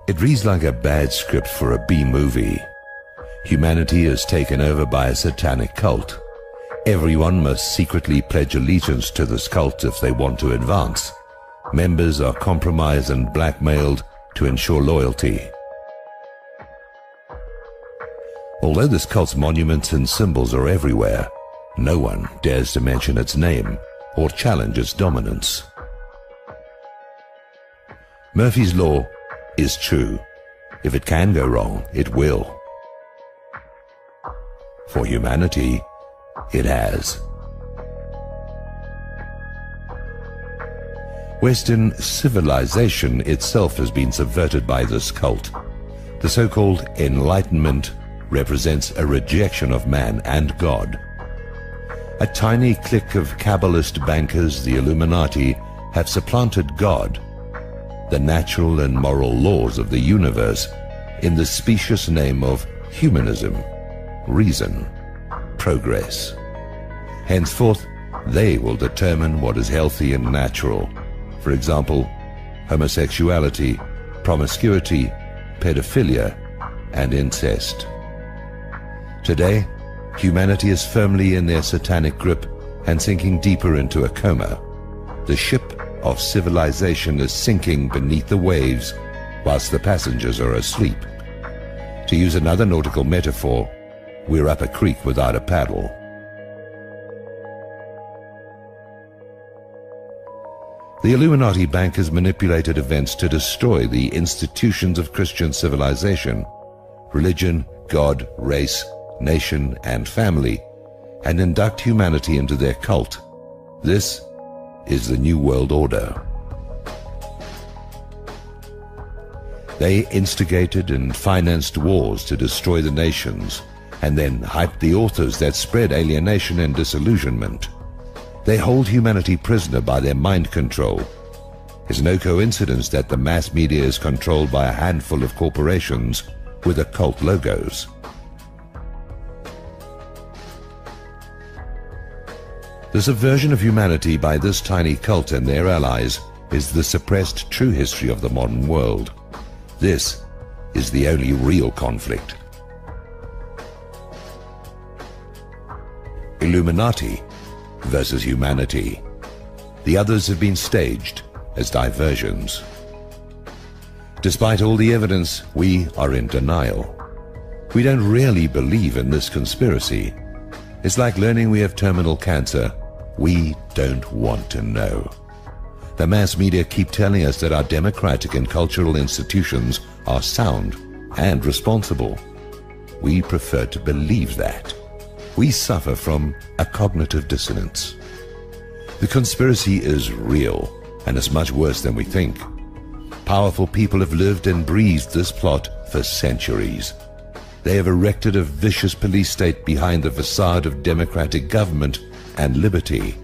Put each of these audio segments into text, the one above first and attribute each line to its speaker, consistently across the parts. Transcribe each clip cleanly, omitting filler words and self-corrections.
Speaker 1: It reads like a bad script for a B-movie. Humanity is taken over by a satanic cult. Everyone must secretly pledge allegiance to this cult if they want to advance. Members are compromised and blackmailed to ensure loyalty. Although this cult's monuments and symbols are everywhere, no one dares to mention its name or challenge its dominance. Murphy's Law is true. If it can go wrong, it will. For humanity, it has. Western civilization itself has been subverted by this cult. The so-called Enlightenment represents a rejection of man and God. A tiny clique of Kabbalist bankers, the Illuminati, have supplanted God, the natural and moral laws of the universe, in the specious name of humanism, reason, progress. Henceforth, they will determine what is healthy and natural. For example, homosexuality, promiscuity, pedophilia, and incest. Today, humanity is firmly in their satanic grip and sinking deeper into a coma. The ship of civilization is sinking beneath the waves whilst the passengers are asleep. To use another nautical metaphor, we're up a creek without a paddle. The Illuminati bankers manipulated events to destroy the institutions of Christian civilization, religion, God, race, nation, and family, and induct humanity into their cult. This is the New World Order. They instigated and financed wars to destroy the nations, and then hyped the authors that spread alienation and disillusionment. They hold humanity prisoner by their mind control. It's no coincidence that the mass media is controlled by a handful of corporations with occult logos. The subversion of humanity by this tiny cult and their allies is the suppressed true history of the modern world. This is the only real conflict. Illuminati versus humanity. The others have been staged as diversions. Despite all the evidence, we are in denial. We don't really believe in this conspiracy. It's like learning we have terminal cancer. We don't want to know. The mass media keep telling us that our democratic and cultural institutions are sound and responsible. We prefer to believe that. We suffer from a cognitive dissonance. The conspiracy is real, and it's much worse than we think. Powerful people have lived and breathed this plot for centuries. They have erected a vicious police state behind the facade of democratic government and liberty.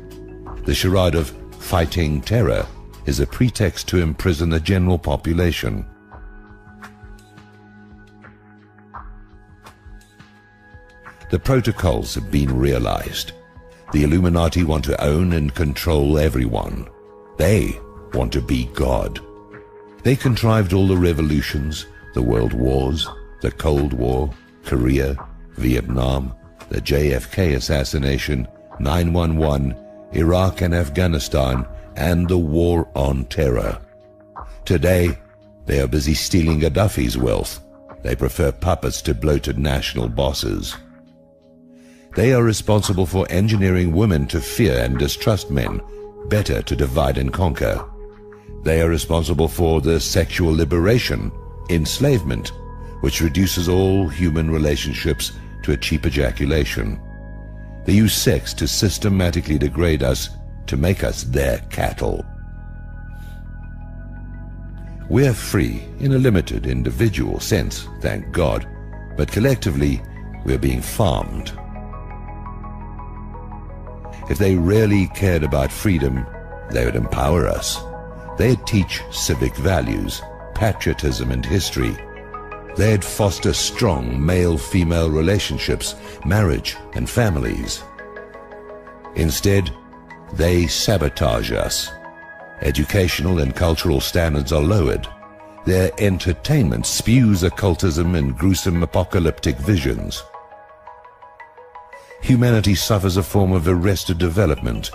Speaker 1: The charade of fighting terror is a pretext to imprison the general population. The protocols have been realized. The Illuminati want to own and control everyone. They want to be God. They contrived all the revolutions, the world wars, the Cold War, Korea, Vietnam, the JFK assassination, 9/11, Iraq and Afghanistan, and the war on terror. Today, they are busy stealing Gaddafi's wealth. They prefer puppets to bloated national bosses. They are responsible for engineering women to fear and distrust men, better to divide and conquer. They are responsible for the sexual liberation, enslavement, which reduces all human relationships to a cheap ejaculation. They use sex to systematically degrade us, to make us their cattle. We're free in a limited individual sense, thank God, but collectively we're being farmed. If they really cared about freedom, they would empower us. They'd teach civic values, patriotism and history. They'd foster strong male-female relationships, marriage and families. Instead, they sabotage us. Educational and cultural standards are lowered. Their entertainment spews occultism and gruesome apocalyptic visions. Humanity suffers a form of arrested development.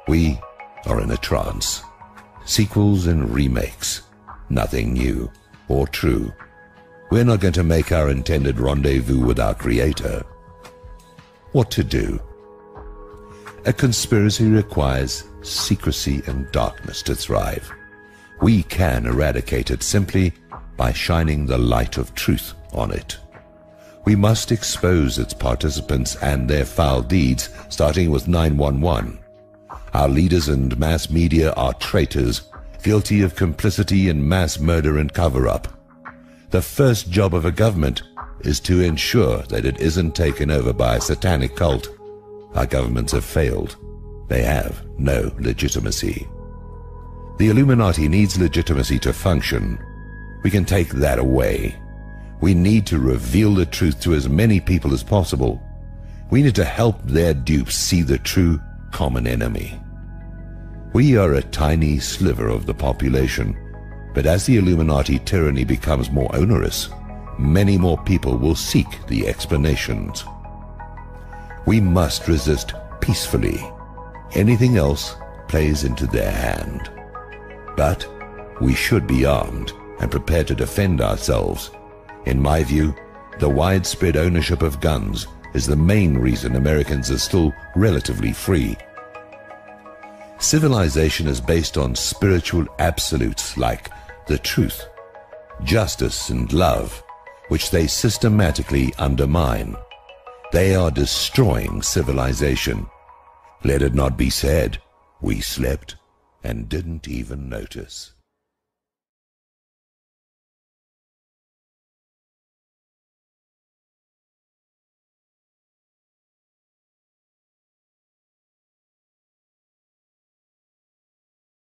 Speaker 1: We are in a trance. Sequels and remakes. Nothing new or true. We're not going to make our intended rendezvous with our Creator. What to do? A conspiracy requires secrecy and darkness to thrive. We can eradicate it simply by shining the light of truth on it. We must expose its participants and their foul deeds, starting with 911. Our leaders and mass media are traitors, guilty of complicity in mass murder and cover-up. The first job of a government is to ensure that it isn't taken over by a satanic cult. Our governments have failed. They have no legitimacy. The Illuminati needs legitimacy to function. We can take that away. We need to reveal the truth to as many people as possible. We need to help their dupes see the true common enemy. We are a tiny sliver of the population, but as the Illuminati tyranny becomes more onerous, many more people will seek the explanations. We must resist peacefully. Anything else plays into their hand. But we should be armed and prepared to defend ourselves. In my view, the widespread ownership of guns is the main reason Americans are still relatively free. Civilization is based on spiritual absolutes like the truth, justice, and love, which they systematically undermine. They are destroying civilization. Let it not be said, we slept and didn't even notice.